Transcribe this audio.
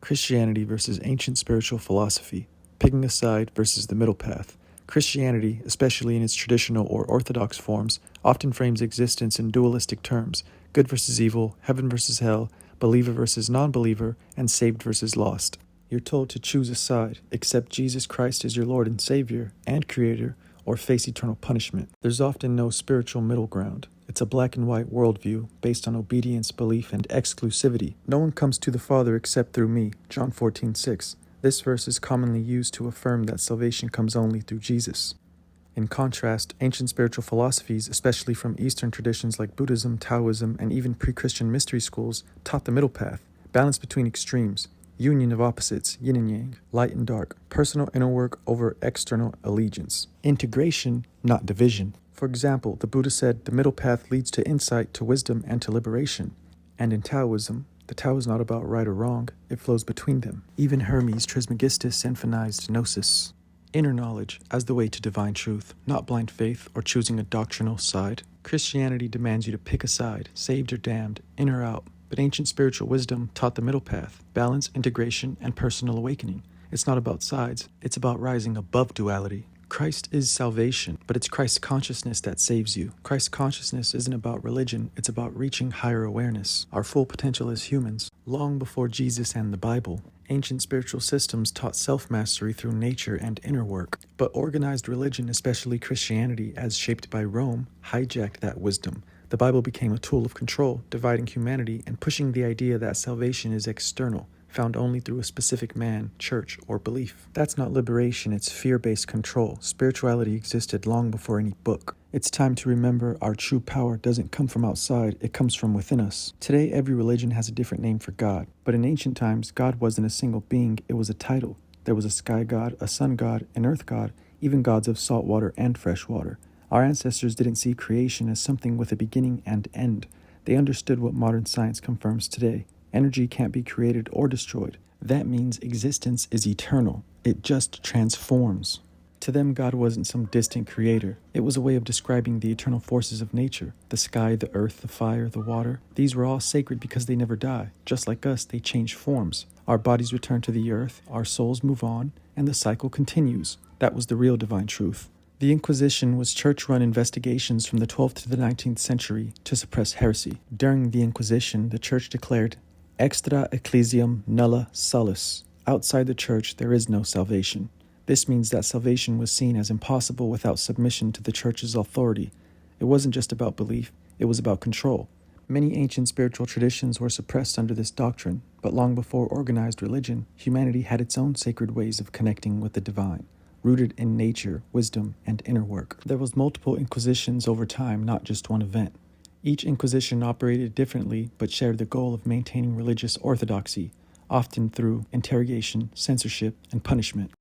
Christianity versus ancient spiritual philosophy, picking a side versus the middle path. Christianity, especially in its traditional or orthodox forms, often frames existence in dualistic terms: good versus evil, heaven versus hell, believer versus non-believer, and saved versus lost. You're told to choose a side, accept Jesus Christ as your Lord and Savior and Creator, or face eternal punishment. There's often no spiritual middle ground. It's a black and white worldview based on obedience, belief, and exclusivity. No one comes to the Father except through me, John 14:6. This verse is commonly used to affirm that salvation comes only through Jesus. In contrast, ancient spiritual philosophies, especially from Eastern traditions like Buddhism, Taoism, and even pre-Christian mystery schools, taught the middle path, balance between extremes, union of opposites, yin and yang, light and dark, personal inner work over external allegiance, integration, not division. For example, the Buddha said the middle path leads to insight, to wisdom, and to liberation. And in Taoism, the Tao is not about right or wrong, it flows between them. Even Hermes Trismegistus emphasized gnosis, inner knowledge, as the way to divine truth, not blind faith or choosing a doctrinal side. Christianity demands you to pick a side, saved or damned, in or out. But ancient spiritual wisdom taught the middle path, balance, integration, and personal awakening. It's not about sides, it's about rising above duality. Christ is salvation, but it's Christ's consciousness that saves you. Christ's consciousness isn't about religion, it's about reaching higher awareness, our full potential as humans. Long before Jesus and the Bible, ancient spiritual systems taught self-mastery through nature and inner work. But organized religion, especially Christianity, as shaped by Rome, hijacked that wisdom. The Bible became a tool of control, dividing humanity and pushing the idea that salvation is external, found only through a specific man, church, or belief. That's not liberation, it's fear-based control. Spirituality existed long before any book. It's time to remember our true power doesn't come from outside, it comes from within us. Today, every religion has a different name for God. But in ancient times, God wasn't a single being, it was a title. There was a sky god, a sun god, an earth god, even gods of salt water and fresh water. Our ancestors didn't see creation as something with a beginning and end. They understood what modern science confirms today. Energy can't be created or destroyed. That means existence is eternal. It just transforms. To them, God wasn't some distant creator. It was a way of describing the eternal forces of nature. The sky, the earth, the fire, the water. These were all sacred because they never die. Just like us, they change forms. Our bodies return to the earth, our souls move on, and the cycle continues. That was the real divine truth. The Inquisition was church-run investigations from the 12th to the 19th century to suppress heresy. During the Inquisition, the church declared, "Extra ecclesiam nulla salus." Outside the church, there is no salvation. This means that salvation was seen as impossible without submission to the church's authority. It wasn't just about belief, it was about control. Many ancient spiritual traditions were suppressed under this doctrine, but long before organized religion, humanity had its own sacred ways of connecting with the divine, rooted in nature, wisdom, and inner work. There was multiple inquisitions over time, not just one event. Each inquisition operated differently, but shared the goal of maintaining religious orthodoxy, often through interrogation, censorship, and punishment.